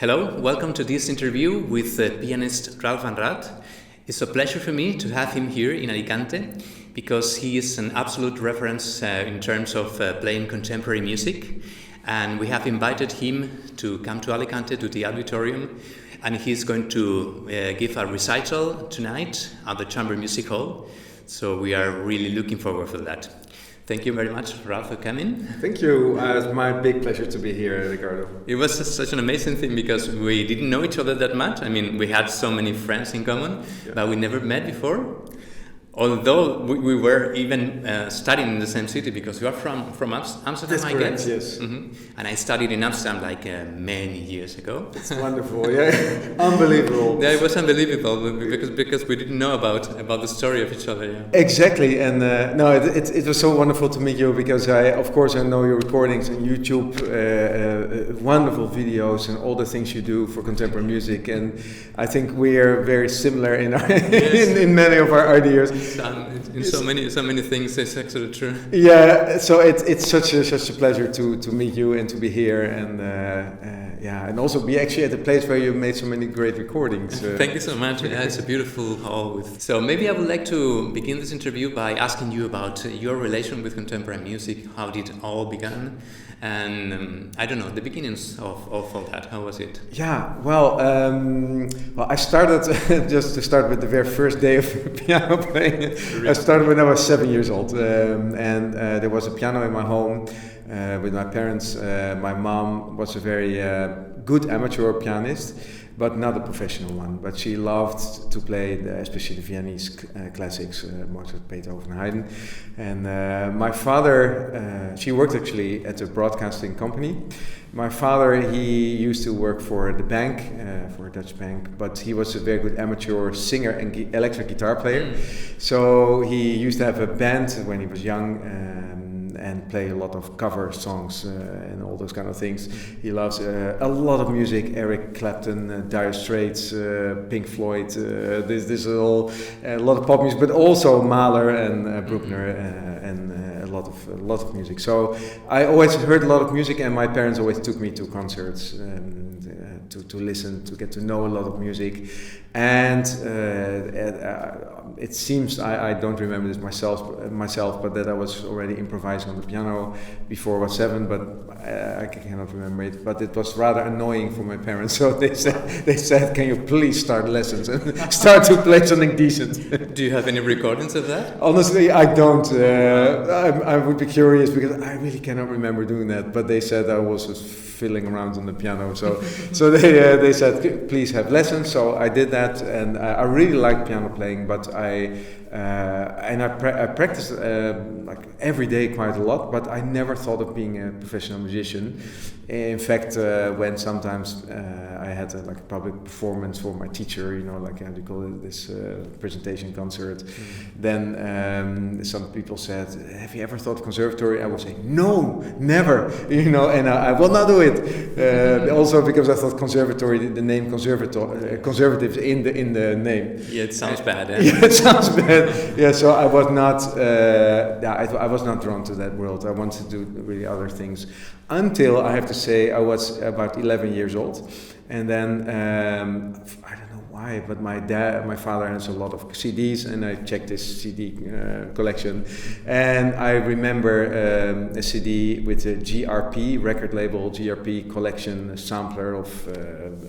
Hello, welcome to this interview with pianist Ralph van Raat. It's a pleasure for me to have him here in Alicante because he is an absolute reference in terms of playing contemporary music. And we have invited him to come to Alicante to the auditorium, and he's going to give a recital tonight at the Chamber Music Hall. So we are really looking forward for that. Thank you very much, Ralph, for coming. Thank you. It's my big pleasure to be here, Ricardo. It was such an amazing thing because we didn't know each other that much. I mean, we had so many friends in common, but we never met before. Although we were even studying in the same city because you are from Amsterdam, That's I correct, guess. yes. Mm-hmm. And I studied in Amsterdam like many years ago. It's wonderful, yeah. Unbelievable. Yeah, it was unbelievable because we didn't know about the story of each other. Yeah. Exactly, and no, it was so wonderful to meet you because I know your recordings on YouTube, wonderful videos and all the things you do for contemporary music, and I think we are very similar in our in many of our ideas. In so many things, it's actually true. Yeah, so it's such a pleasure to meet you and to be here, and and also be actually at a place where you made so many great recordings. Thank you so much. Yeah, it's a beautiful hall. So maybe I would like to begin this interview by asking you about your relation with contemporary music. How did it all begin? And I don't know, the beginnings of all that. How was it? Yeah, well, I started just to start with the very first day of piano playing. I started when I was 7 years old, and there was a piano in my home with my parents. My mom was a very good amateur pianist, but not a professional one. But she loved to play, especially the Viennese classics, Mozart, Beethoven, Haydn. And my father, she worked actually at a broadcasting company. My father, he used to work for the bank, for a Dutch bank, but he was a very good amateur singer and electric guitar player. So he used to have a band when he was young. And play a lot of cover songs and all those kind of things. He loves a lot of music: Eric Clapton, Dire Straits, Pink Floyd. This is all a lot of pop music, but also Mahler and Bruckner and a lot of music. So I always heard a lot of music, and my parents always took me to concerts to listen, to get to know a lot of music. And it seems I don't remember this myself, but that I was already improvising on the piano before I was 7, but I cannot remember it. But it was rather annoying for my parents, so they said, "Can you please start lessons and start to play something decent?" Do you have any recordings of that? Honestly, I don't. I would be curious because I really cannot remember doing that. But they said I was just fiddling around on the piano, so they said, "Please have lessons." So I did that, and I really liked piano playing, but I practiced like every day quite a lot, but I never thought of being a professional musician. In fact, when sometimes I had a public performance for my teacher, like how do you call it, this presentation concert, then some people said, "Have you ever thought of conservatory?" I would say, "No, never," and I will not do it. Also because I thought conservatory, the name conservative in the name. Yeah, it sounds bad. Yeah, it sounds bad. Yeah, so I was not. I was not drawn to that world. I wanted to do really other things. Until I have to say, I was about 11 years old, and then I don't know why, but my father has a lot of CDs, and I checked his CD collection, and I remember a CD with a GRP record label, GRP collection, a sampler of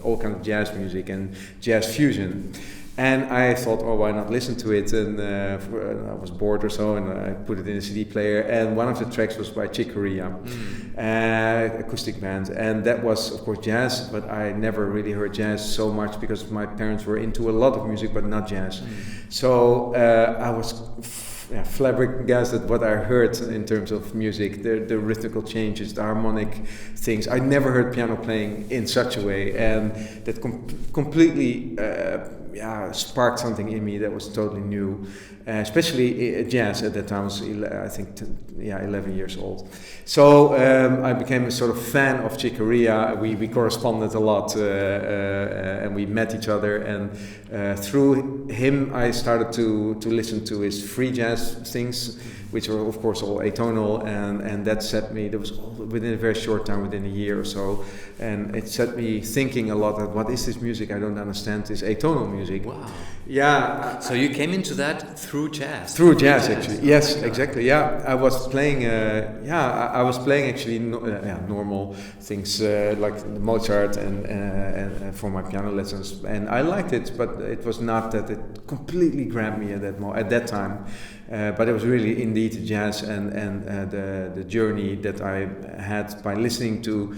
all kinds of jazz music and jazz fusion. And I thought, oh, why not listen to it? And I was bored or so, and I put it in a CD player. And one of the tracks was by Chick Corea, acoustic band. And that was, of course, jazz, but I never really heard jazz so much because my parents were into a lot of music, but not jazz. So I was flabbergasted what I heard in terms of music, the rhythmical changes, the harmonic things. I never heard piano playing in such a way, and that completely sparked something in me that was totally new, especially jazz. At that time I was 11 years old. So I became a sort of fan of Chick Corea. We corresponded a lot, and we met each other, and through him I started to listen to his free jazz things, which were of course all atonal, and that set me, that was all within a very short time, within a year or so, and it set me thinking a lot of what is this music I don't understand, this atonal music. Wow. Yeah. So you came into that through jazz? Through jazz, actually. Yes, exactly. Yeah, I was playing. I was playing actually normal things like Mozart and for my piano lessons, and I liked it, but it was not that it completely grabbed me at that time. But it was really indeed jazz and the journey that I had by listening to.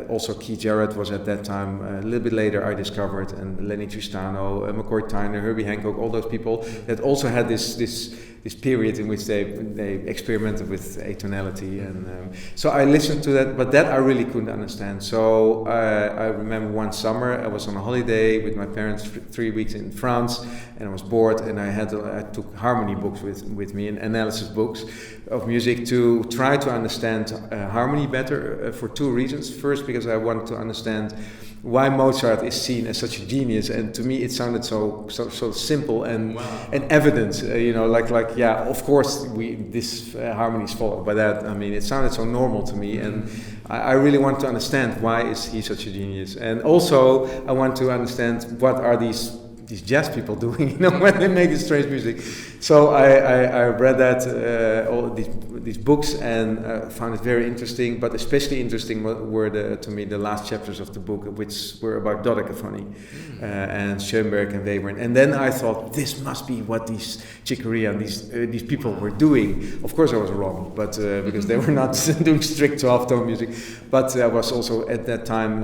Also Keith Jarrett was at that time. A little bit later I discovered, and Lenny Tristano, McCoy Tyner, Herbie Hancock, all those people that also had this period in which they experimented with atonality, and so I listened to that, but that I really couldn't understand. So I remember one summer I was on a holiday with my parents, 3 weeks in France, and I was bored, and I took harmony books with me and analysis books of music to try to understand harmony better, for two reasons. First, because I wanted to understand why Mozart is seen as such a genius, and to me it sounded so simple and evident. Of course this harmony is followed by that. I mean, it sounded so normal to me, and I really want to understand why is he such a genius, and also I want to understand what are these jazz people doing, when they make this strange music. So I read that all these books, and found it very interesting. But especially interesting were to me the last chapters of the book, which were about dodecaphony and Schoenberg and Webern. And then I thought, this must be what these Chick Corea and these people were doing. Of course, I was wrong, but because they were not doing strict 12-tone music. But I was also at that time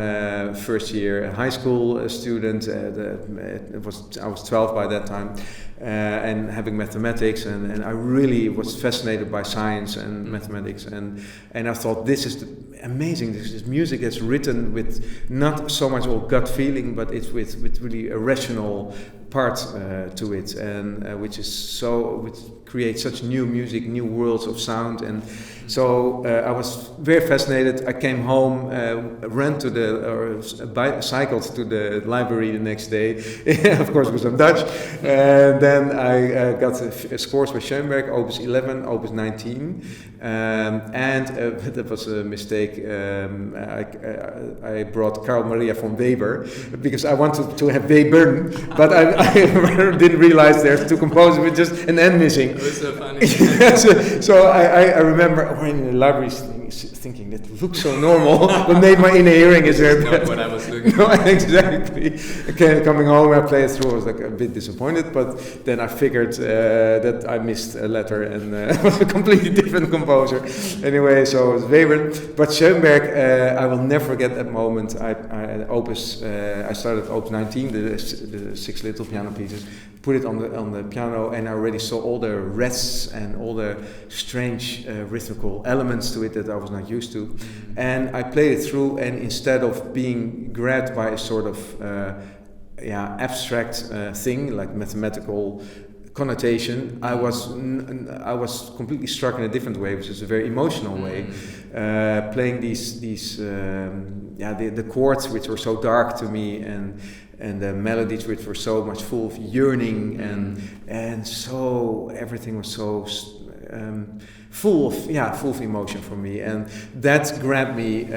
first year high school student. I was 12 by that time, and having mathematics, and I really was fascinated by science and mathematics, and I thought, this is amazing. This is music that's written with not so much all gut feeling, but it's with really a rational part to it, and which creates such new music, new worlds of sound. And so I was very fascinated. I came home, cycled to the library the next day, of course because I'm Dutch, and then I got scores by Schoenberg, Opus 11, Opus 19, and that was a mistake. I brought Carl Maria von Weber because I wanted to have Webern, but I didn't realize there's two composers with just an N missing. It was so funny. So I remember when in the library thinking that looks so normal, but maybe my inner hearing is there. Not what I was looking for. No, exactly. Okay, coming home, I played it through. I was like a bit disappointed, but then I figured that I missed a letter, and it was a completely different composer. Anyway, so it was Webern. But Schoenberg, I will never forget that moment. I started Opus 19, the 6 little piano pieces, put it on the piano, and I already saw all the rests and all the strange rhythmical elements to it that I was not used to. And I played it through, and instead of being grabbed by a sort of abstract thing like mathematical connotation, I was completely struck in a different way, which is a very emotional way, playing the chords which were so dark to me, and the melodies which were so much full of yearning, and so everything was so full of emotion for me, and that grabbed me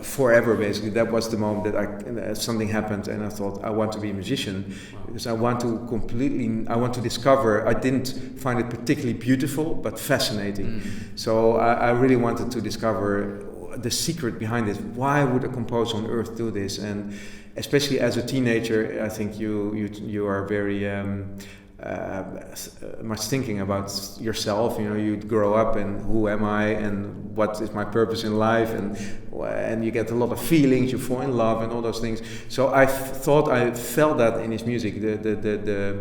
forever. Basically, that was the moment that something happened, and I thought, I want to be a musician, because I want to discover. I didn't find it particularly beautiful, but fascinating. So I really wanted to discover the secret behind it. Why would a composer on earth do this? And especially as a teenager, I think you are very much thinking about yourself. You grow up, and who am I, and what is my purpose in life, and you get a lot of feelings. You fall in love and all those things. So I thought I felt that in his music, the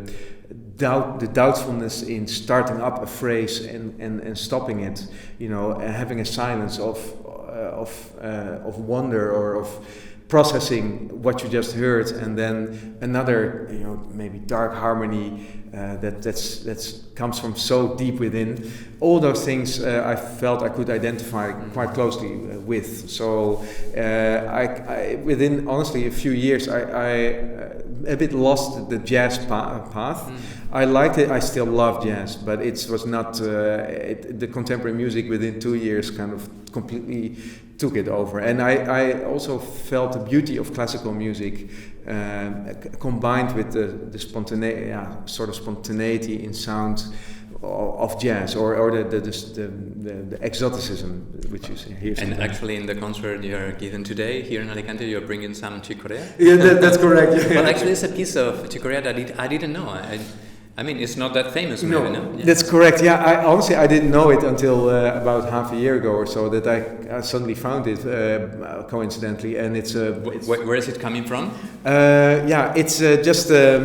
doubtfulness in starting up a phrase and stopping it. Having a silence of wonder, or of processing what you just heard, and then another, maybe dark harmony that comes from so deep within. All those things I felt I could identify quite closely with. So I within honestly a few years I a bit lost the jazz path. I liked it. I still love jazz, but it was not the contemporary music. Within 2 years, kind of completely took it over. And I also felt the beauty of classical music combined with the spontaneity in sound of jazz, or the exoticism which you hear. And actually, in the concert you are giving today here in Alicante, you are bringing some Chicorea. Yeah, that's correct. Yeah. Well, actually, it's a piece of Chicorea that I didn't know. I mean, it's not that famous, maybe, no? Yeah. That's correct. Yeah, honestly I didn't know it until about half a year ago or so, that I suddenly found it coincidentally, and it's where is it coming from? It's just a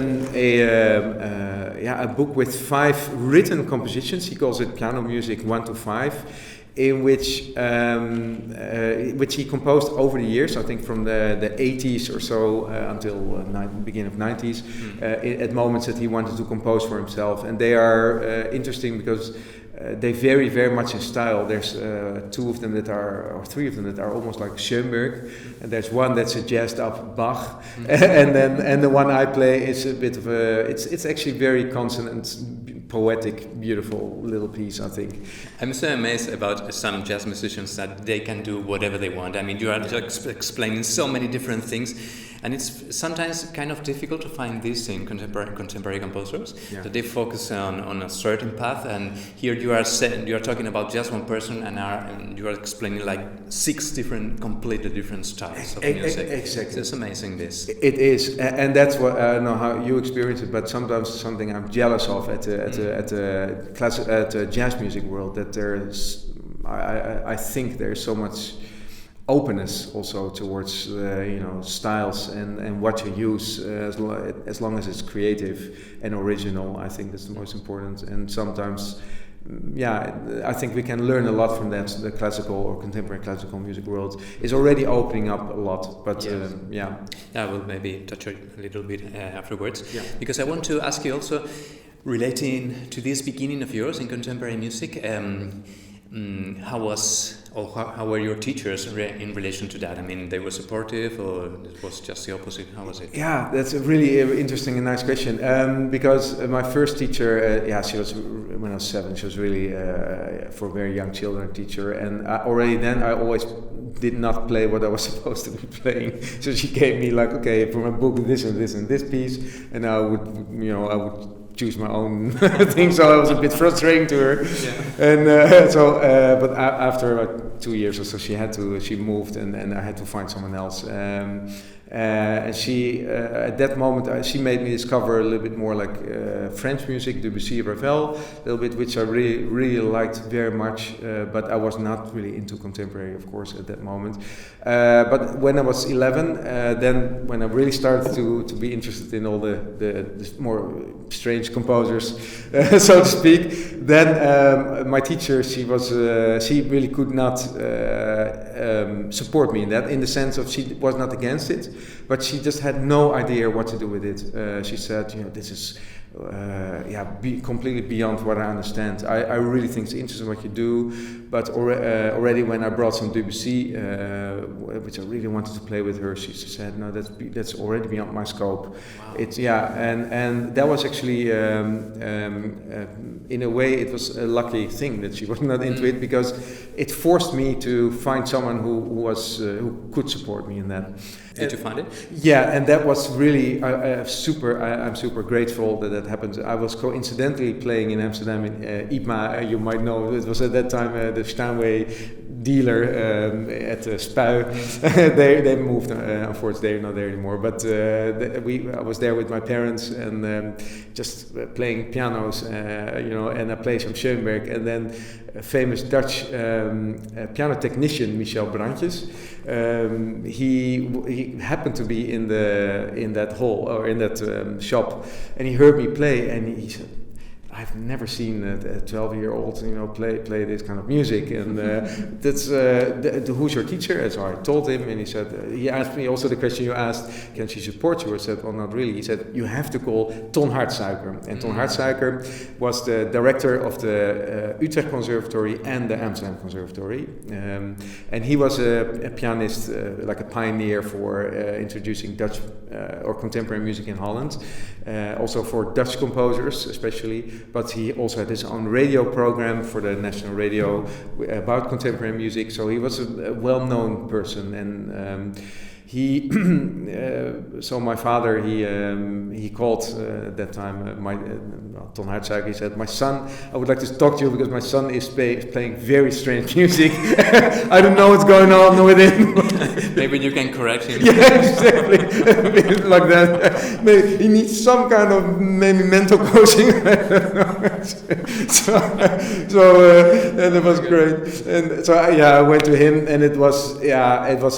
book with 5 written compositions. He calls it Piano Music 1 to 5. In which he composed over the years, I think from the 80s or so until beginning of 90s, at moments that he wanted to compose for himself. And they are interesting because they vary very much in style. There's 2 of them that are, or 3 of them that are almost like Schoenberg, and there's one that's a jazzed up Bach, and the one I play is a bit of it's actually very consonant, poetic, beautiful little piece, I think. I'm so amazed about some jazz musicians that they can do whatever they want. I mean, you are just explaining so many different things, and it's sometimes kind of difficult to find this in contemporary composers, that they focus on a certain path, and here you are talking about just one person, and you are explaining like 6 completely different styles of music. Exactly. It's amazing, this. It is, and that's what, I don't know how you experience it, but sometimes something I'm jealous of at the jazz music world, that there's, I think there's so much openness also towards styles and what you use, as long as it's creative and original. I think that's the most important. And sometimes, I think we can learn a lot from that. The classical or contemporary classical music world is already opening up a lot. But I will maybe touch a little bit afterwards, because I want to ask you also, relating to this beginning of yours in contemporary music, how were your teachers in relation to that? I mean, they were supportive, or it was just the opposite? How was it? Yeah, that's a really interesting and nice question. Because my first teacher, she was, when I was 7, she was really for very young children teacher, and already then I always did not play what I was supposed to be playing. So she gave me like, okay, from a book, this and this and this piece, and I would choose my own thing, so I was a bit frustrating to her. And but after about 2 years or so, she moved, and I had to find someone else. And she, at that moment, she made me discover a little bit more like French music, Debussy, Ravel, a little bit, which I really, really liked very much. But I was not really into contemporary, of course, at that moment. But when I was 11, then when I really started to be interested in all the more strange composers, so to speak, then my teacher, she really could not support me in that, in the sense of she was not against it, but she just had no idea what to do with it. She said, this is completely beyond what I understand. I really think it's interesting what you do, but already when I brought some Debussy, which I really wanted to play with her, she said, no, that's already beyond my scope. Wow. And that was actually in a way it was a lucky thing that she was not into it, because it forced me to find someone who could support me in that. Did you find it? Yeah, and that was really I'm super grateful that happened. I was coincidentally playing in Amsterdam in IPMA. You might know it was at that time the Steinway dealer at Spui. they moved. Unfortunately, they're not there anymore. But I was there with my parents and just playing pianos, and I played some Schoenberg, and then a famous Dutch piano technician, Michel Brandjes. He happened to be in that hall or in that shop, and he heard me play, and he said, I've never seen a 12-year-old, play this kind of music, and that's who's your teacher? And so I told him, and he said, he asked me also the question you asked, can she support you? I said, well, not really. He said, you have to call Ton Hartsuiker, and Ton Hartsuiker was the director of the Utrecht Conservatory and the Amsterdam Conservatory, and he was a pianist, like a pioneer for introducing Dutch or contemporary music in Holland, also for Dutch composers especially, but he also had his own radio program for the national radio about contemporary music, so he was a well-known person, and he so my father, he called that time Ton Hartsuiker. He said, my son, I would like to talk to you because my son is playing very strange music. I don't know what's going on with him. Maybe you can correct him. Yeah, exactly. Like that. Maybe he needs some kind of maybe mental coaching. I don't know. And it was great. And so I went to him, and it was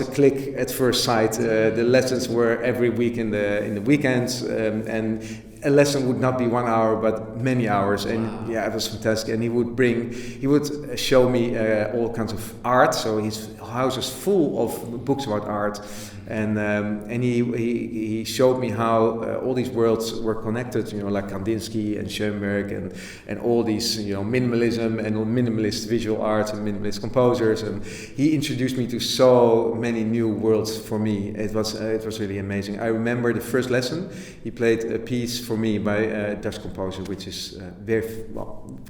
a click at first sight. The lessons were every week in the weekends, and a lesson would not be 1 hour but many hours, and wow. It was fantastic. And he would show me all kinds of art, so his house was full of books about art, and he showed me how all these worlds were connected, like Kandinsky and Schoenberg and all these minimalism and minimalist visual art and minimalist composers, and he introduced me to so many new worlds for me. It was really amazing. I remember the first lesson he played a piece for me by a Dutch composer, which is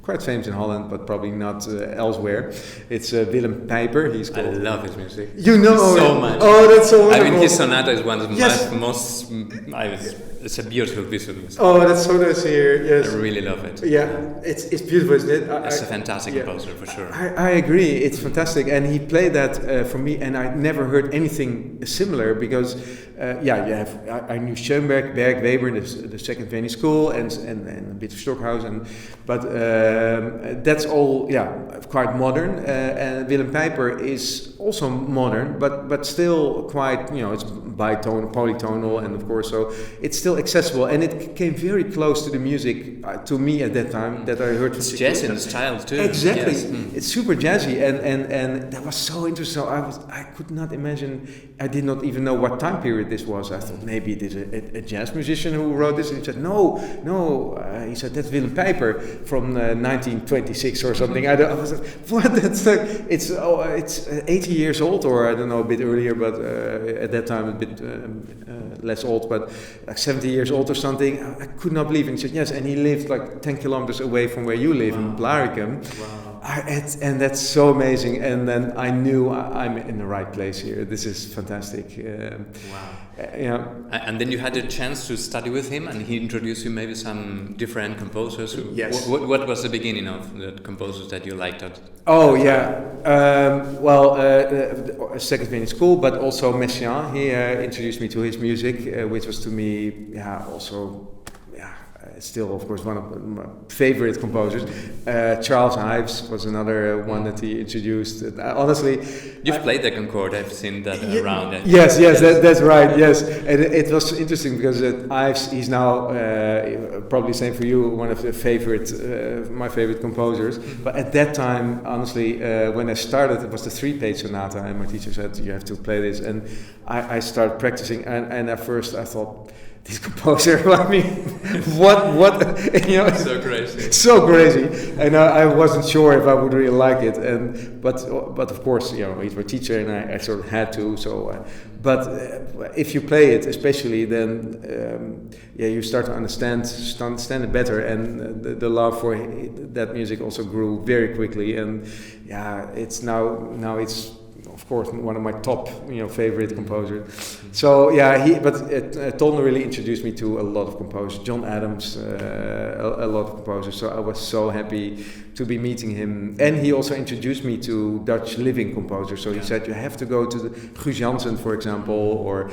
quite famous in Holland, but probably not elsewhere. It's Willem Pijper. He's called. I love his music. You know so much. Oh, that's so wonderful. I mean, his sonata is one of the yes. most. It's a beautiful piece of music. Oh, that's so nice to hear. Yes, I really love it. Yeah, it's beautiful, isn't it? It's a fantastic composer for sure. I agree. It's fantastic, and he played that for me, and I never heard anything similar because. I knew Schoenberg, Berg, Weber, the second Viennese school, and a bit of Stockhausen, but that's all quite modern. And Willem Pijper is also modern, but still quite it's bitonal, polytonal, and of course so it's still accessible, and it came very close to the music to me at that time that I heard. It's jazz in style too. Exactly, yes. It's super jazzy, and that was so interesting. So I could not imagine. I did not even know what time period this was. I thought maybe it is a jazz musician who wrote this, and he said no. He said that's Willem Pijper from 1926 or something. I was like, what? That's it's 80 years old, or I don't know, a bit earlier, but at that time a bit less old, but like 70 years old or something. I could not believe it. And he said yes, and he lived like 10 kilometers away from where you live in Blaricum. Wow. And that's so amazing. And then I knew I'm in the right place here. This is fantastic. Wow. And then you had a chance to study with him, and he introduced you maybe some different composers. Yes. What was the beginning of the composers that you liked? Oh yeah. Second Viennese school, but also Messiaen. He introduced me to his music, which was to me also. Still, of course, one of my favorite composers. Charles Ives was another one that he introduced. Honestly, you've played the Concorde. I've seen that around. Yes, that's right. Yes, and it was interesting because Ives, he's now probably same for you, one of the my favorite composers. But at that time, honestly, when I started, it was the 3-page sonata, and my teacher said you have to play this, and I started practicing, and at first I thought. This composer, I mean, what? So crazy. So crazy, and I wasn't sure if I would really like it, but of course, he's my teacher, and I sort of had to. So, but if you play it, especially, then you start to understand it better, and the love for that music also grew very quickly, and it's now it's. Of course, one of my top, favorite composers. So Ton really introduced me to a lot of composers. John Adams, a lot of composers. So I was so happy to be meeting him, and he also introduced me to Dutch living composers. So he said you have to go to Guus Janssen, for example, or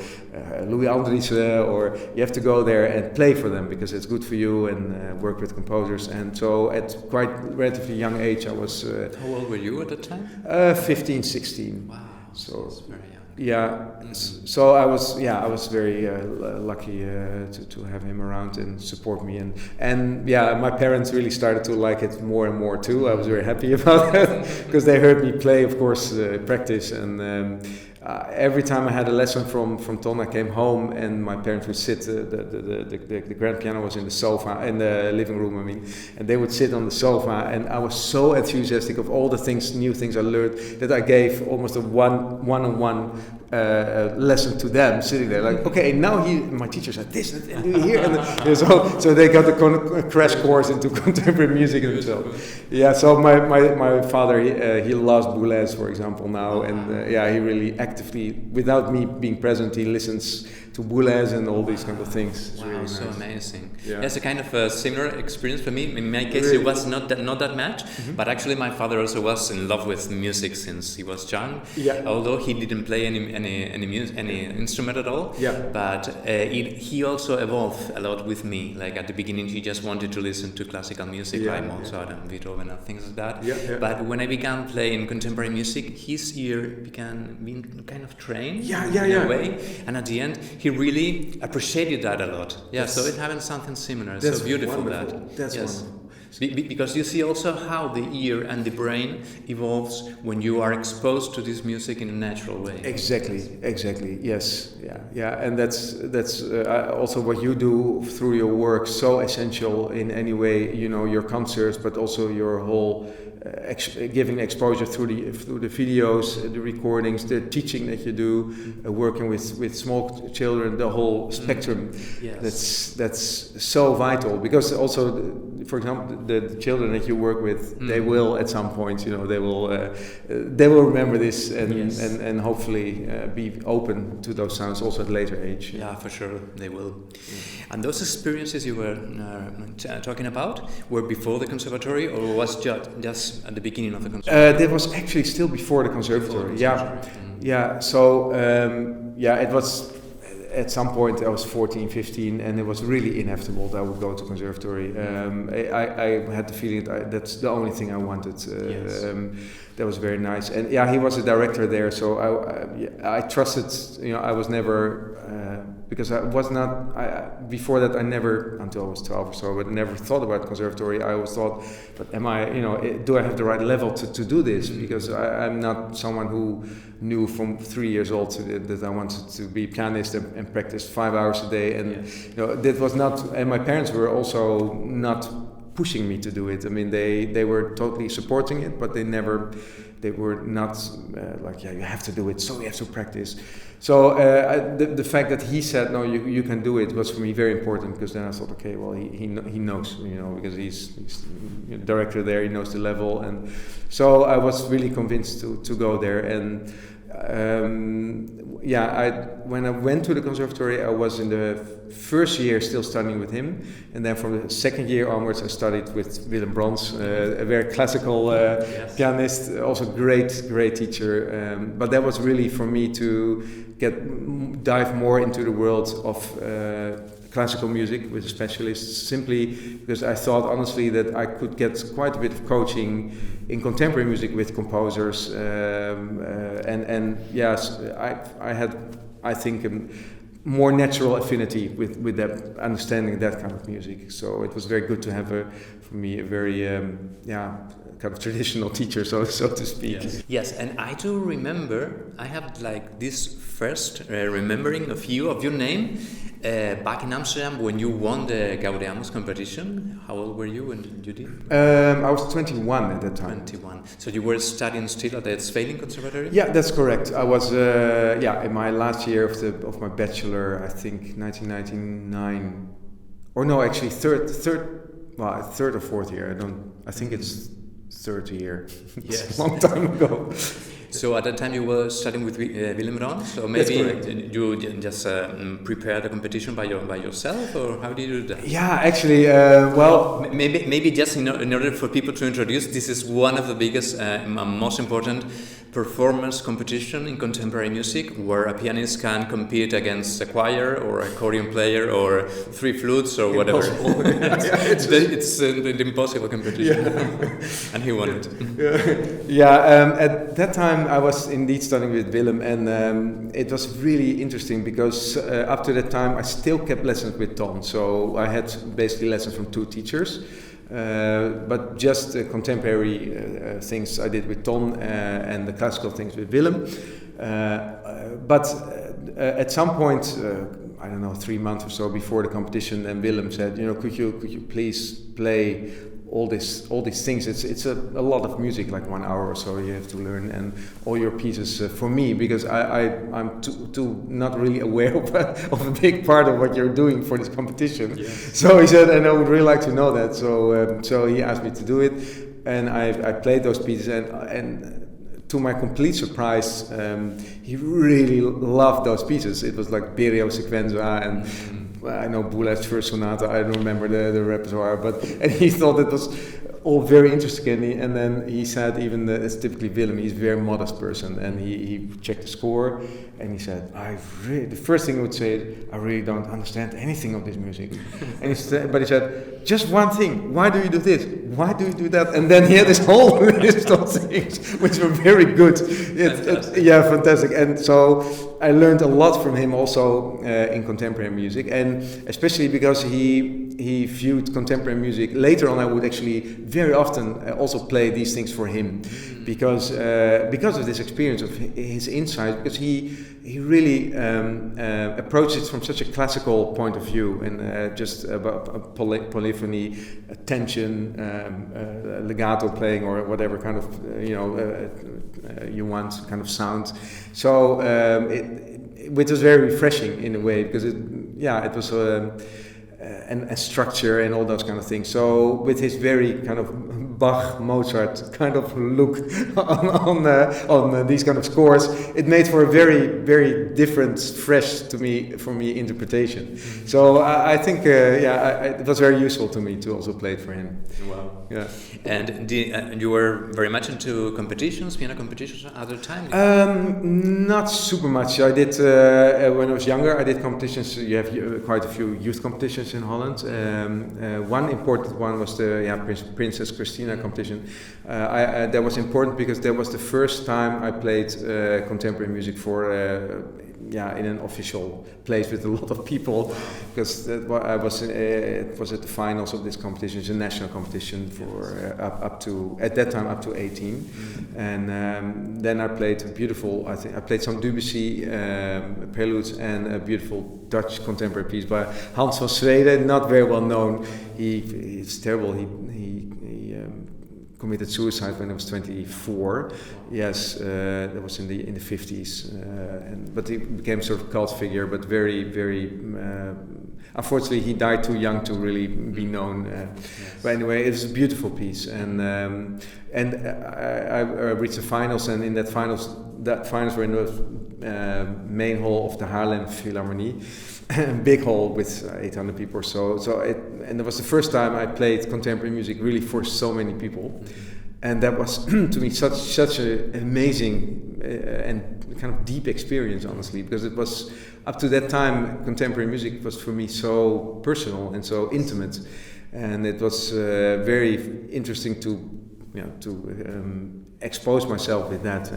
Louis Andriessen, or you have to go there and play for them because it's good for you and work with composers. And so at quite relatively young age, I was. How old were you at the time? 15, 16. Wow, so that's very young. So I was very lucky to have him around and support me, and my parents really started to like it more and more too. I was very happy about that because they heard me play, of course, practice, and every time I had a lesson from Ton, I came home and my parents would sit. The grand piano was in the sofa in the living room. I mean, and they would sit on the sofa, and I was so enthusiastic of all the new things I learned that I gave almost a one-on-one lesson to them, sitting there like, okay, now my teacher said this, and do you hear? And so they got a crash course into contemporary music themselves. Yeah, so my father he loves Boulez, for example, now, and he really actively, without me being present, he listens to Boulez and all these kind of things. It's wow, really so nice. amazing. Yeah. It's a kind of a similar experience for me. In my case, Really? it was not that much, but actually my father also was in love with music since he was young. Yeah. Although he didn't play any instrument at all. Yeah. But he also evolved a lot with me. Like at the beginning, he just wanted to listen to classical music by Mozart and Beethoven and things like that. Yeah, yeah. But when I began playing contemporary music, his ear began being kind of trained in a way. And at the end, he really appreciated that a lot. Yeah, so it happened something similar. That's so beautiful wonderful. that. That's yes. wonderful. Because you see also how the ear and the brain evolves when you are exposed to this music in a natural way. Exactly. Yes. Yeah. And that's also what you do through your work. So essential in any way. You know, your concerts, but also your whole giving exposure through the videos, the recordings, the teaching that you do, working with small children, the whole spectrum. Yes. That's so vital, because also, for example, the children that you work with, they will at some point, you know, they will remember this and hopefully be open to those sounds also at a later age. Yeah, for sure they will. And those experiences you were talking about were before the conservatory, or was just at the beginning of the conservatory? That was actually still before the conservatory. Yeah. So it was. At some point I was 14, 15, and it was really inevitable that I would go to conservatory. I had the feeling that's the only thing I wanted. That was very nice. And he was a director there, so I trusted, you know, I was never, because I was not, before that I never, until I was 12 or so, but I never thought about conservatory. I always thought, but am I, you know, do I have the right level to do this? Because I'm not someone who knew from 3 years old that I wanted to be a pianist and practice 5 hours a day, and you know, that was not. And my parents were also not pushing me to do it. I mean, they were totally supporting it, but they were not like, you have to do it, so you have to practice. So the fact that he said, no, you can do it, was for me very important, because then I thought, okay, well, he knows, you know, because he's director there, he knows the level, and so I was really convinced to go there. And when I went to the conservatory, I was in the first year still studying with him, and then from the second year onwards I studied with Willem Brons, a very classical pianist, also great teacher, but that was really for me to dive more into the world of classical music with a specialist, simply because I thought honestly that I could get quite a bit of coaching in contemporary music with composers, I had, I think, a more natural affinity with that, understanding that kind of music. So it was very good to have for me a very kind of traditional teacher, so to speak. Yes, and I do remember, I have like this first remembering of your name back in Amsterdam when you won the Gaudeamus competition. How old were you when you did? I was 21 at that time. 21. So you were studying still at the Svaling Conservatory? Yeah, that's correct. I was in my last year of my bachelor, I think 1999, or no, actually third or fourth year. I think it's third year. It's a long time ago. So at that time you were studying with Willem Brons, so maybe you just prepared the competition by yourself, or how did you do that? Yeah, actually, maybe just in order for people to introduce, this is one of the biggest, most important performance competition in contemporary music where a pianist can compete against a choir or a accordion player or three flutes or whatever. It's the impossible competition. And he won it. At that time I was indeed studying with Willem, and it was really interesting because up to that time I still kept lessons with Ton. So I had basically lessons from two teachers. But just contemporary things I did with Ton and the classical things with Willem. But at some point, I don't know, 3 months or so before the competition, and Willem said, could you please play all these things? It's a lot of music, like 1 hour or so you have to learn, and all your pieces for me, because I'm too not really aware of a big part of what you're doing for this competition. Yeah. So he said, and I would really like to know that. So he asked me to do it, and I played those pieces, and to my complete surprise, he really loved those pieces. It was like Berio Sequenza and I know Boulez's first sonata. I don't remember the repertoire, and he thought it was all very interesting. And then he said, even it's typically Willem, he's a very modest person, and he checked the score, and he said, the first thing he would say is, I really don't understand anything of this music. But he said, just one thing, why do you do this? Why do you do that? And then he had this whole list of things, which were very good. Fantastic. And so I learned a lot from him also in contemporary music, and especially because he viewed contemporary music. Later on, I would actually very often also play these things for him, because of this experience of his insight, because he really approached it from such a classical point of view, and just about polyphony, tension, legato playing, or whatever kind of you want kind of sound. So which was very refreshing in a way, because it was and structure and all those kind of things. So with his very kind of Bach, Mozart kind of look on these kind of scores, it made for a very, very different, fresh for me interpretation. So I think it was very useful to me to also play it for him. Wow. Yeah. And you were very much into competitions, piano competitions at other time? Not super much. I did when I was younger. I did competitions. You have quite a few youth competitions in Holland. One important one was the Princess Christina competition. That was important because that was the first time I played contemporary music for in an official place with a lot of people, because I was it was at the finals of this competition. It's a national competition for up to, at that time, up to 18. And then I played I played some Debussy preludes and a beautiful Dutch contemporary piece by Hans van Sweden, not very well known. It's terrible. He committed suicide when he was 24. Yes, that was in the 50s. But he became sort of cult figure, but very, very. Unfortunately, he died too young to really be known. But anyway, it was a beautiful piece, and I reached the finals, and in that finals were in the main hall of the Haarlem Philharmonie. Big hall with 800 people or so. And it was the first time I played contemporary music really for so many people, and that was to me such an amazing and kind of deep experience, honestly, because it was up to that time contemporary music was for me so personal and so intimate, and it was very interesting to expose myself with that,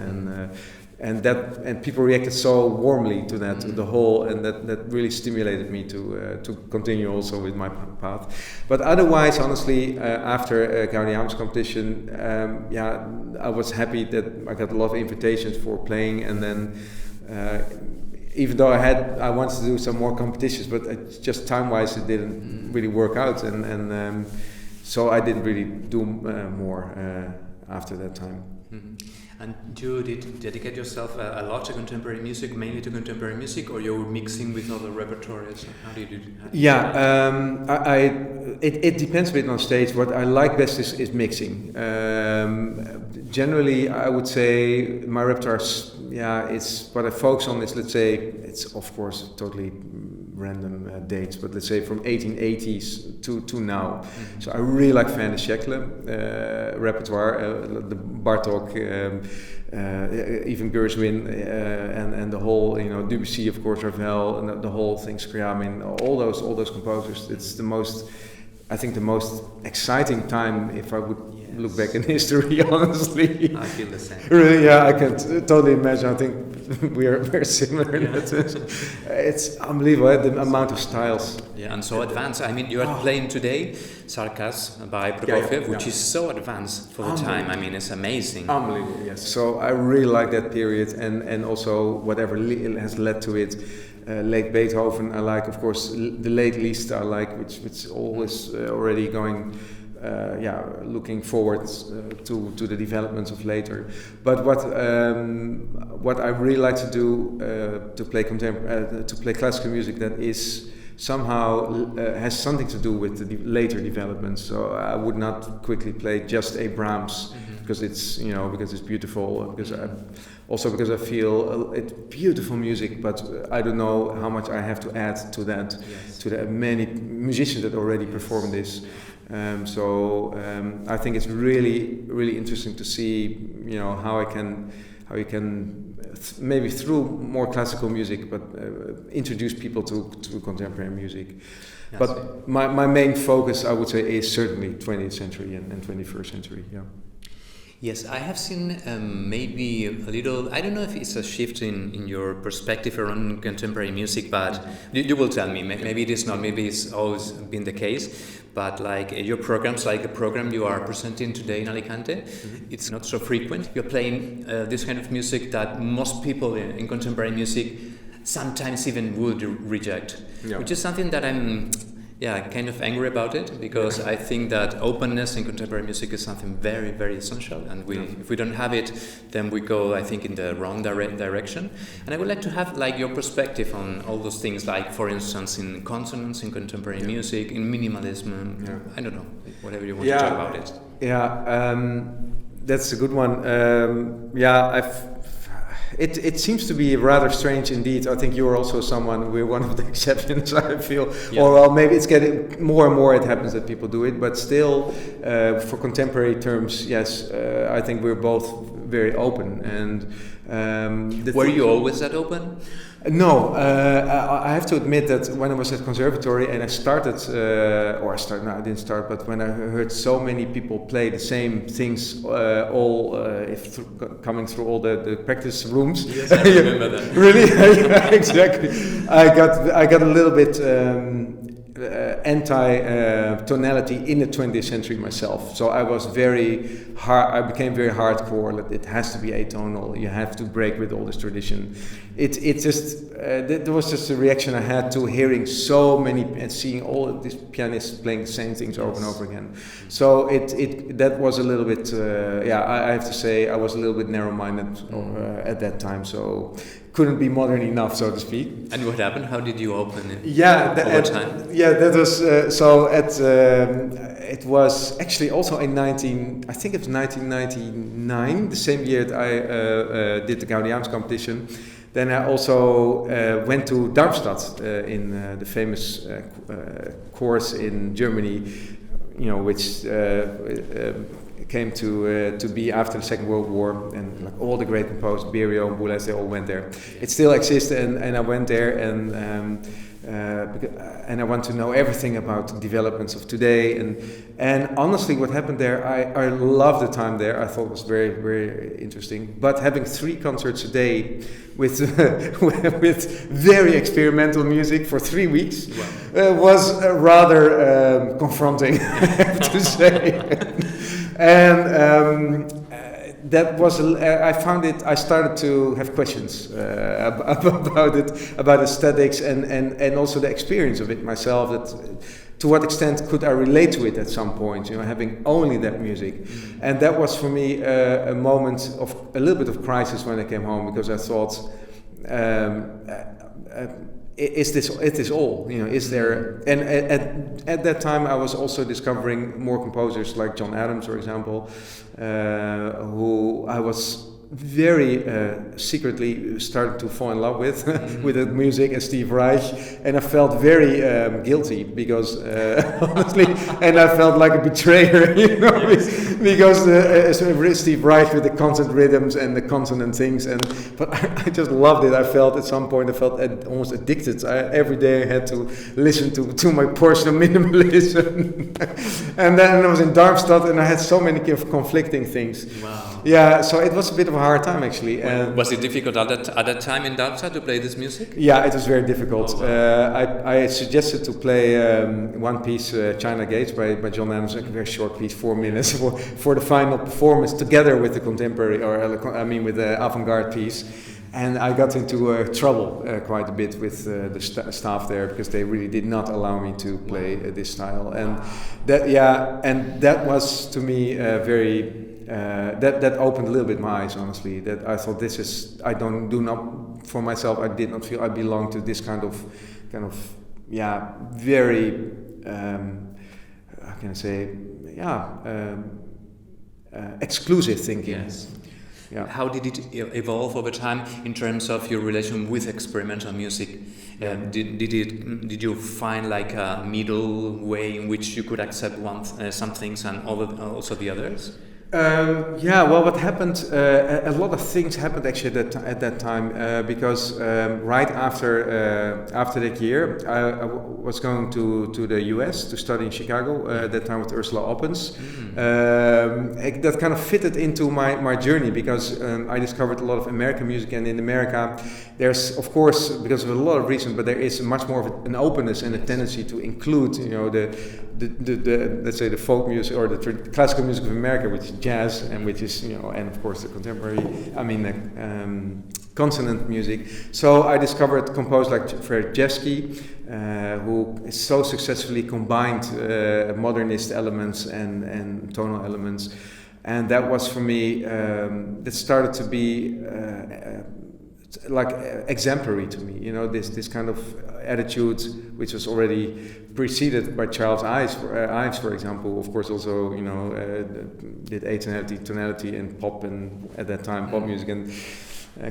and people reacted so warmly to that, to the whole, and that really stimulated me to continue also with my path. But otherwise, honestly, after Gaudiamus competition, I was happy that I got a lot of invitations for playing, and then even though I wanted to do some more competitions, but just time-wise it didn't really work out, and so I didn't really do more after that time. Mm-hmm. And you did dedicate yourself a lot to contemporary music, mainly to contemporary music, or you're mixing with other repertoires? How do you do that? It depends a bit on stage. What I like best is mixing. Generally, I would say my repertoire is it's what I focus on is, let's say, it's of course totally random dates, but let's say from 1880s to now. Mm-hmm. So I really like Fin de siècle repertoire, the Bartók, even Gershwin, and the whole, Debussy, of course, Ravel, and the whole thing, Scriabin, all those composers. It's the most exciting time if I would look back in history, honestly. I feel the same. Really, yeah, I can totally imagine. I think we are very similar in that sense. It's unbelievable, the amount of styles. Yeah, and so advanced. I mean, you are playing today Sarkaz by Prokofiev, which is so advanced for the time. I mean, it's amazing. Unbelievable, yes. So I really like that period, and also whatever has led to it. Late Beethoven I like, of course. The late Liszt I like, which always already going, looking forward to the developments of later. But what I really like to do to play classical music that is somehow has something to do with the later developments. So I would not quickly play just a Brahms because it's beautiful. Because I feel it's beautiful music, but I don't know how much I have to add to that, to the many musicians that already perform this. I think it's really, really interesting to see, how you can maybe through more classical music, but introduce people to contemporary music. Yes. But my main focus, I would say, is certainly 20th century and 21st century. Yeah. Yes, I have seen maybe a little, I don't know if it's a shift in your perspective around contemporary music, but you will tell me, maybe it is not, maybe it's always been the case, but like your programs, like the program you are presenting today in Alicante, it's not so frequent. You're playing this kind of music that most people in contemporary music sometimes even would reject, which is something that I'm kind of angry about it, because I think that openness in contemporary music is something very, very essential, and if we don't have it, then we go, I think, in the wrong direction. And I would like to have like your perspective on all those things, like for instance in consonance in contemporary music, in minimalism. I don't know, whatever you want to talk about it. That's a good one. It seems to be rather strange indeed. I think you're also we're one of the exceptions, I feel. Or well, maybe it's getting more and more, it happens that people do it, but still, for contemporary terms, yes, I think we're both very open. And were you always that open? No, I have to admit that when I was at conservatory and I didn't start, but when I heard so many people play the same things, coming through all the practice rooms. Yes, I remember that. Really? Yeah, exactly. I got a little bit anti-tonality in the 20th century myself. So I was I became very hardcore. It has to be atonal. You have to break with all this tradition. There was just a reaction I had to hearing so many and seeing all of these pianists playing the same things over and over again. So that was a little bit, I have to say I was a little bit narrow-minded at that time. So couldn't be modern enough, so to speak. And what happened? How did you open it? Over time? Yeah, that was it was actually also in 1999, the same year that I did the Gaudiamus competition. Then I also went to Darmstadt in the famous course in Germany, which came to be after the Second World War, and like all the great composers, Berio and Boulez, they all went there. It still exists, and I went there, and I want to know everything about developments of today, and honestly, what happened there, I loved the time there. I thought it was very, very interesting. But having 3 concerts a day with with very experimental music for 3 weeks was rather confronting, I have to say. And that was, I found it, I started to have questions about aesthetics and also the experience of it myself, that to what extent could I relate to it at some point, having only that music. And that was for me a moment of a little bit of crisis when I came home, because I thought, is this all? Is there? And at that time, I was also discovering more composers like John Adams, for example, who I was very secretly started to fall in love with with the music and Steve Reich, and I felt very guilty because honestly, and I felt like a betrayer, you know, because Steve Reich with the constant rhythms and the consonant things, but I just loved it. I felt at some point I felt almost addicted. Every day I had to listen to my portion of minimalism, and then I was in Darmstadt and I had so many conflicting things. Wow. Yeah, so it was a bit of a hard time actually. And was it difficult at that time in Darmstadt to play this music? yeah, it was very difficult. Oh, wow. I suggested to play one piece, China Gates by John Adams, a very short piece, 4 minutes, for the final performance together with the contemporary, with the avant-garde piece. And I got into trouble quite a bit with the staff there because they really did not allow me to play this style. And that was to me very. That opened a little bit my eyes, honestly. That I thought for myself. I did not feel I belonged to this kind of very how can I say exclusive thinking. Yes. Yeah. How did it evolve over time in terms of your relation with experimental music? Did you find like a middle way in which you could accept some things and also the others? What happened? A lot of things happened actually at that time because right after that year, I was going to the US to study in Chicago at that time with Ursula Oppens. That kind of fitted into my journey because I discovered a lot of American music, and in America, there's of course because of a lot of reasons, but there is much more of an openness and a tendency to include, you know, the let's say the folk music or the classical music of America, which is jazz, and which is, you know, and of course the contemporary, consonant music. So I discovered composers like Frederick who so successfully combined modernist elements and tonal elements, and that was for me that started to be exemplary to me, you know, this kind of attitude which was already preceded by Charles Ives, for example. Of course, also, you know, did atonality, tonality, and pop, and at that time pop music and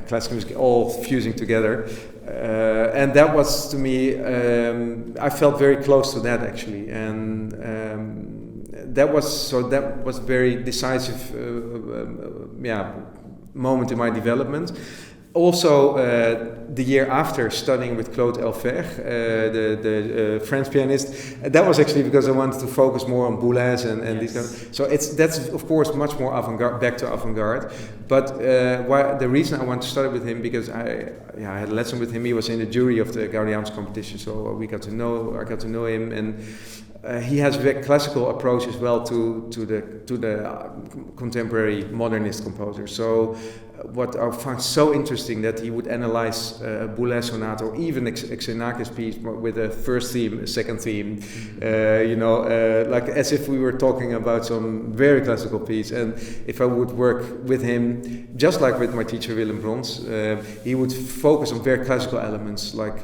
classical music all fusing together, and that was to me. I felt very close to that actually, and that was very decisive, moment in my development. Also, the year after studying with Claude Elfer, the French pianist, that was actually because I wanted to focus more on Boulez and these kind of. So that's of course much more avant-garde, back to avant-garde. But the reason I wanted to study with him because I had a lesson with him. He was in the jury of the Gaudiamus competition, so I got to know him, and he has a very classical approach as well to the contemporary modernist composers. So what I found so interesting that he would analyze Boulez sonata or even Xenakis piece with a first theme, a second theme, like as if we were talking about some very classical piece. And if I would work with him, just like with my teacher Willem Brons, he would focus on very classical elements like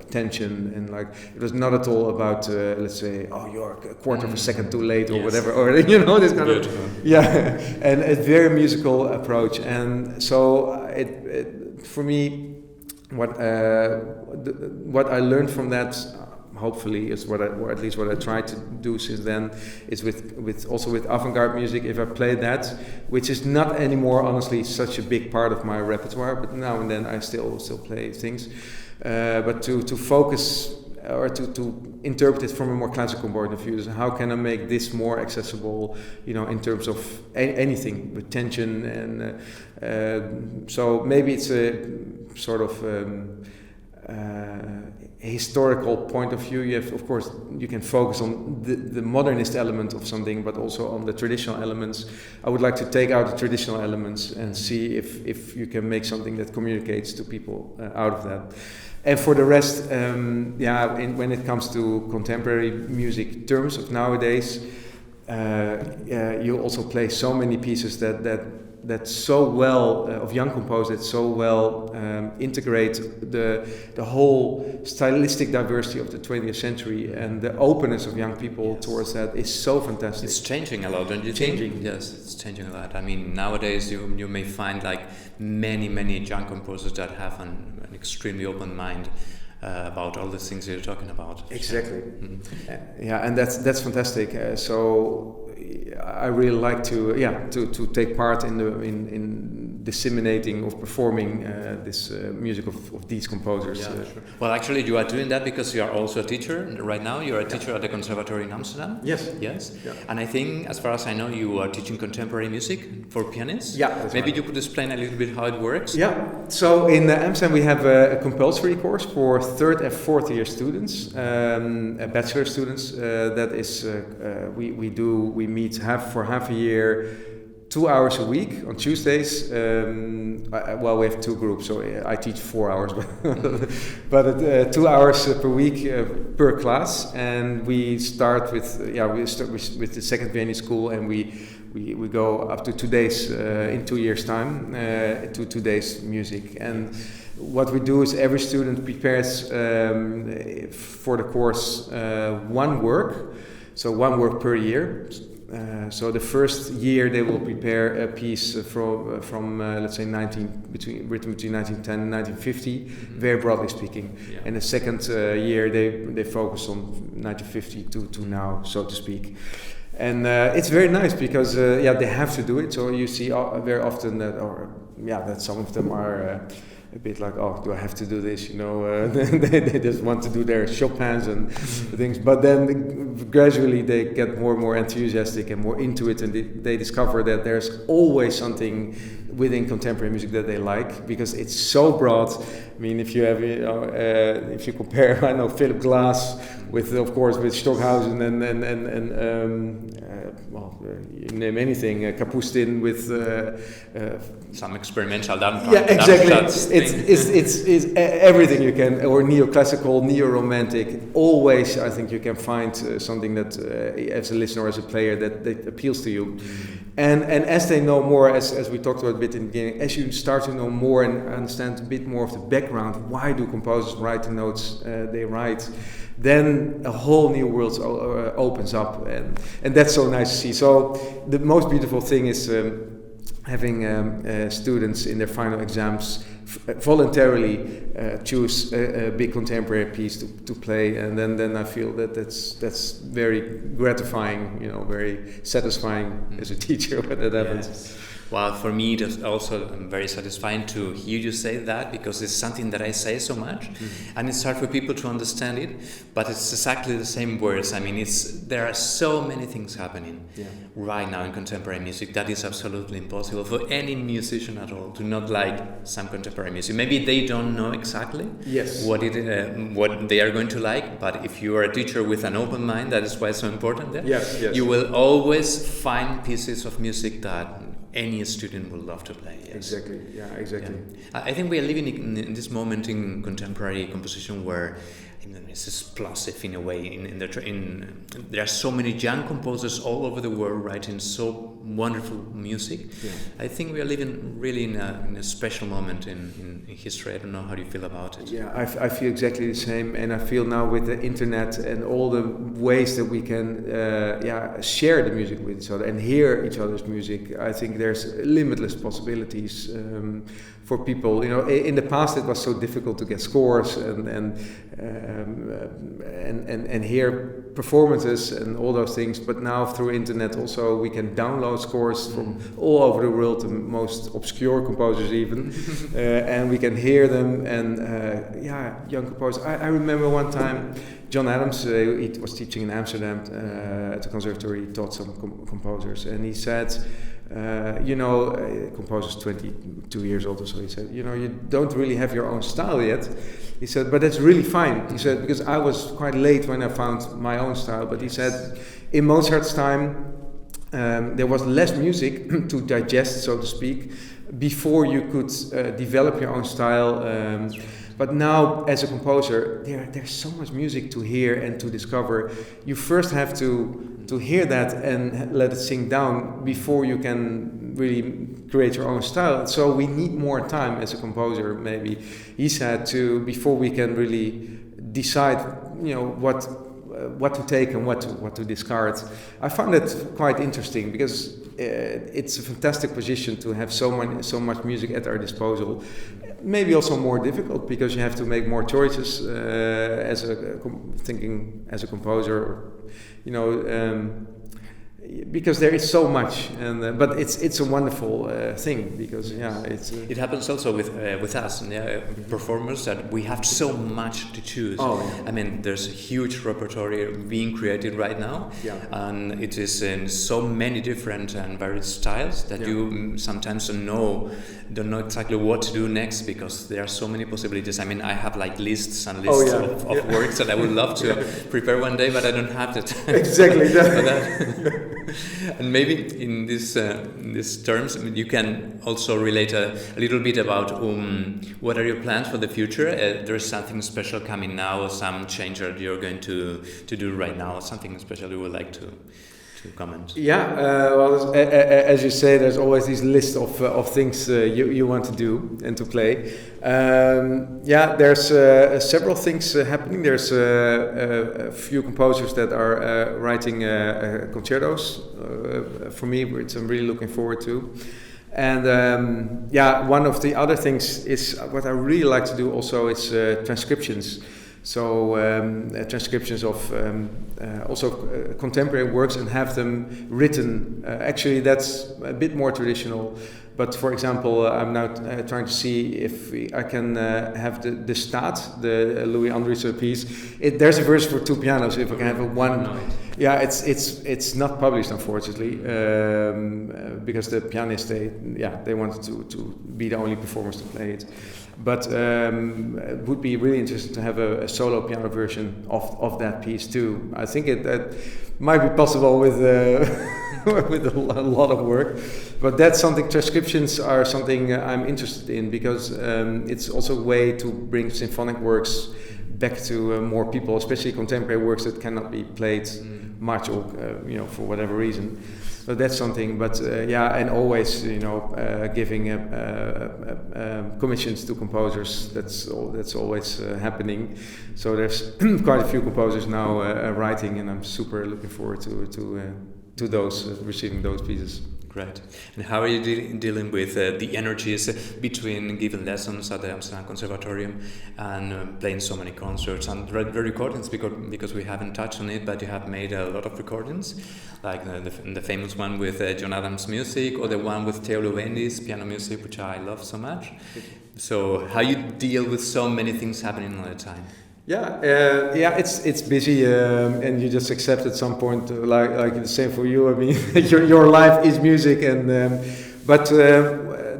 tension, and like it was not at all about let's say, oh, you're a quarter of a second too late or whatever, or you know, this kind of and a very musical approach. And so for me, what I learned from that, hopefully, is or at least what I tried to do since then, is with avant-garde music. If I play that, which is not anymore, honestly, such a big part of my repertoire, but now and then I still play things. But to focus or to interpret it from a more classical point of view, so how can I make this more accessible, you know, in terms of anything with tension, and so maybe it's a sort of historical point of view. You have, of course, you can focus on the modernist element of something, but also on the traditional elements. I would like to take out the traditional elements and see if you can make something that communicates to people out of that. And for the rest, when it comes to contemporary music terms of nowadays, you also play so many pieces that that so well of young composers that so well integrate the whole stylistic diversity of the 20th century, and the openness of young people towards that is so fantastic. It's changing a lot, don't you Changing. think? Yes, it's changing a lot. I mean, nowadays you may find like many young composers that have an extremely open mind about all the things you're talking about. Exactly. Yeah, and that's fantastic. So I really like to take part in disseminating or performing this music of these composers. Yeah, sure. Well, actually, you are doing that because you are also a teacher right now. You are a teacher at the Conservatory in Amsterdam. Yes. Yes. Yeah. And I think, as far as I know, you are teaching contemporary music for pianists. Yeah. That's Maybe right. you could explain a little bit how it works. Yeah. So in Amsterdam we have a compulsory course for third and fourth year students, bachelor students. That is we meet for half a year. 2 hours a week on Tuesdays. We have two groups, so I teach 4 hours, but 2 hours per week per class. And we start with the second Viennese school, and we go up to 2 days in 2 years' time to 2 days music. And what we do is every student prepares for the course one work, so one work per year. So the first year they will prepare a piece from let's say written between 1910 and 1950, very broadly speaking. Yeah. And the second year they focus on 1950 to now, so to speak. And it's very nice because they have to do it. So you see very often that some of them are a bit like, oh, do I have to do this? They just want to do their Chopins and things. But then gradually they get more and more enthusiastic and more into it, and they discover that there's always something within contemporary music that they like, because it's so broad. I mean, if you have, if you compare, Philip Glass with, of course, with Stockhausen and you name anything, Kapustin with some experimental dance. Yeah, exactly. It's everything you can, or neoclassical, neo-romantic. Always, I think you can find something that, as a listener or as a player, that appeals to you. And as they know more, as we talked about a bit in the beginning, as you start to know more and understand a bit more of the background, why do composers write the notes they write, then a whole new world opens up, and that's so nice to see. So the most beautiful thing is having students in their final exams voluntarily choose a big contemporary piece to play, and then I feel that's very gratifying, very satisfying as a teacher when that happens. Yes. Well, for me, it's also very satisfying to hear you say that, because it's something that I say so much, and it's hard for people to understand it, but it's exactly the same words. I mean, there are so many things happening right now in contemporary music that is absolutely impossible for any musician at all to not like some contemporary music. Maybe they don't know exactly what they are going to like, but if you are a teacher with an open mind, that is why it's so important. You will always find pieces of music that any student would love to play. Yes. Exactly. Yeah. Exactly. Yeah. I think we are living in this moment in contemporary composition where it's explosive in a way. There are so many young composers all over the world writing so wonderful music. Yeah. I think we are living really in a special moment in history. I don't know how do you feel about it. Yeah, I feel exactly the same, and I feel now with the internet and all the ways that we can share the music with each other and hear each other's music, I think there's limitless possibilities for people. In the past it was so difficult to get scores and hear performances and all those things, but now through internet also we can download scores from all over the world, the most obscure composers even, and we can hear them, and young composers. I remember one time John Adams, he was teaching in Amsterdam at the conservatory, he taught some composers, and he said, composer's 22 years old or so, he said, you don't really have your own style yet. He said, but that's really fine. He said, because I was quite late when I found my own style, but he said, in Mozart's time, there was less music to digest, so to speak, before you could develop your own style. But now, as a composer, there's so much music to hear and to discover. You first have to hear that and let it sink down before you can really create your own style. So we need more time as a composer, maybe he said, before we can really decide, what to take and what to discard. I found it quite interesting because it's a fantastic position to have so much music at our disposal. Maybe also more difficult because you have to make more choices thinking as a composer, because there is so much, but it's a wonderful thing because it happens also with us performers that we have so much to choose. I mean, there's a huge repertoire being created right now, and it is in so many different and varied styles that you sometimes don't know exactly what to do next because there are so many possibilities. I mean, I have like lists and lists of works that I would love to prepare one day, but I don't have the time. Exactly. And maybe in these terms, you can also relate a little bit about what are your plans for the future. There's something special coming now, or some change that you're going to do right now, or something special you would like to comment. Well, as you say, there's always this list of things you want to do and to play. There's several things happening. There's a few composers that are writing concertos for me, which I'm really looking forward to. And one of the other things is what I really like to do also is transcriptions. So transcriptions of also contemporary works and have them written. Actually, that's a bit more traditional. But for example, I'm now trying to see if I can have the Staat, the Louis Andriessen piece. There's a version for two pianos. If I can have a one, it's not published unfortunately because the pianist they wanted to be the only performers to play it. But it would be really interesting to have a solo piano version of that piece too. I think that might be possible with with a lot of work, but that's something. Transcriptions are something I'm interested in because it's also a way to bring symphonic works back to more people, especially contemporary works that cannot be played much or for whatever reason. So that's something, but and always giving commissions to composers. That's always happening. So there's quite a few composers now writing, and I'm super looking forward to those receiving those pieces. Great. And how are you dealing with the energies between giving lessons at the Amsterdam Conservatorium and playing so many concerts and the recordings? Because we haven't touched on it, but you have made a lot of recordings, like the famous one with John Adams' music, or the one with Theo Louwendi's piano music, which I love so much. So how you deal with so many things happening all the time? It's busy, and you just accept at some point, like the same for you. I mean, your life is music, and but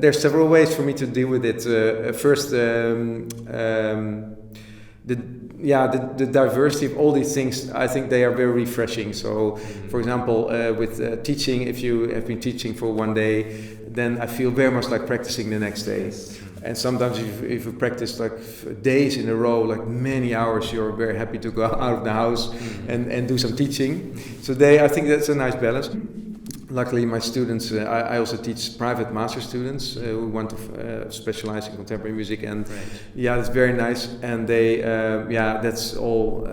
there's several ways for me to deal with it. First, the diversity of all these things, I think they are very refreshing. So, for example, with teaching, if you have been teaching for one day, then I feel very much like practicing the next day. And sometimes if you practice like days in a row, like many hours, you're very happy to go out of the house and do some teaching. So I think that's a nice balance. Luckily, my students, I also teach private master students who want to specialize in contemporary music, and it's very nice. And they, that's all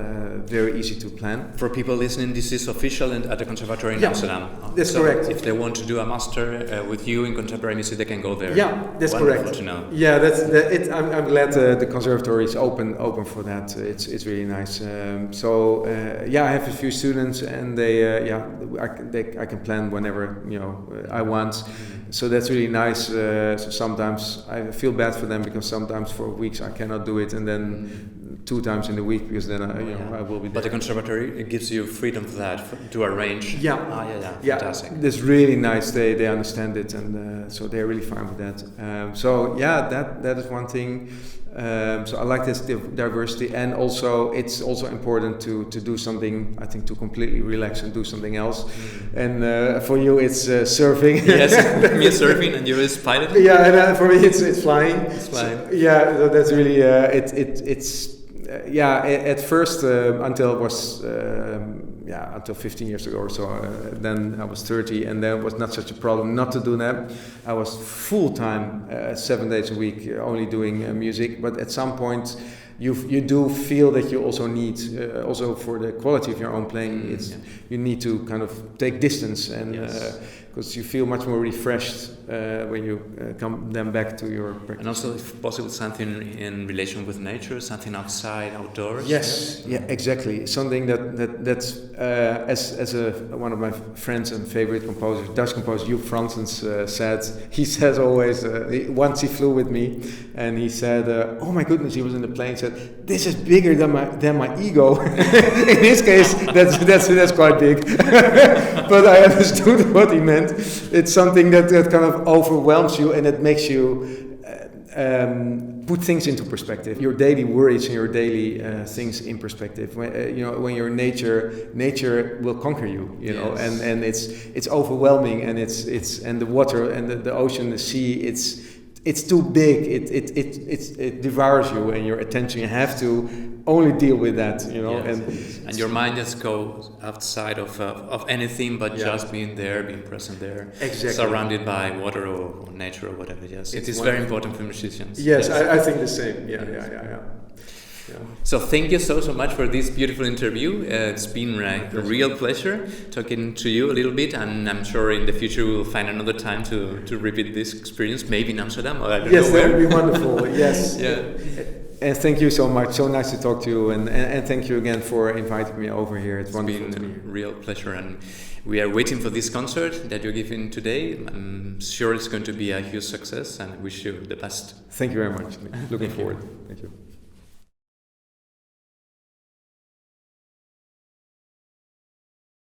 very easy to plan. For people listening, this is official and at the Conservatory in Amsterdam. That's correct. If they want to do a master with you in contemporary music, they can go there. Yeah, that's Wonderful correct. To know. Yeah, that's it. I'm glad the conservatory is open for that. It's really nice. I have a few students, and I can plan whenever I want. So that's really nice. So sometimes I feel bad for them because sometimes for weeks I cannot do it, and then 2 times in the week because then I will be there. But the conservatory, it gives you freedom for that, to arrange. Fantastic. That's really nice. They understand it, and so they're really fine with that. That is one thing. So I like this diversity, and also it's also important to do something, I think, to completely relax and do something else. And for you it's surfing. Yes, me surfing, and you is piloting. Yeah, and for me it's flying. It's flying. So, yeah, so that's really at first until it was until 15 years ago or so. Then I was 30, and there was not such a problem not to do that. I was full time, 7 days a week, only doing music. But at some point, you do feel that you also need, also for the quality of your own playing, you need to kind of take distance, and because you feel much more refreshed when you come then back to your practice. And also, if possible, something in relation with nature, something outside, outdoors. Yes, yeah, exactly. Something that's as one of my friends and favorite composers, Dutch composer Joep Franzens, said. He says always. Once he flew with me, and he said, "Oh my goodness!" He was in the plane. He said, "This is bigger than my ego." In his case, that's quite big. But I understood what he meant. It's something that kind of overwhelms you, and it makes you put things into perspective. Your daily worries and your daily things in perspective. When you're in nature will conquer you. You know, and it's overwhelming, and it's and the water and the ocean, the sea. It's too big. It devours you and your attention. You have to only deal with that, you know. Yes. And your mind just goes outside of anything but just being there, being present there, exactly, surrounded by water or nature or whatever. Yes, it is very important for musicians. Yes, I think the same. Yeah. So thank you so much for this beautiful interview. It's been a real pleasure talking to you a little bit, and I'm sure in the future we will find another time to repeat this experience, maybe in Amsterdam or I don't know where. Yes, that would be wonderful. Yes. Yeah. And thank you so much. So nice to talk to you, and thank you again for inviting me over here. It's wonderful to me. A real pleasure, and we are waiting for this concert that you're giving today. I'm sure it's going to be a huge success, and I wish you the best. Thank you very much. Looking forward. Thank you.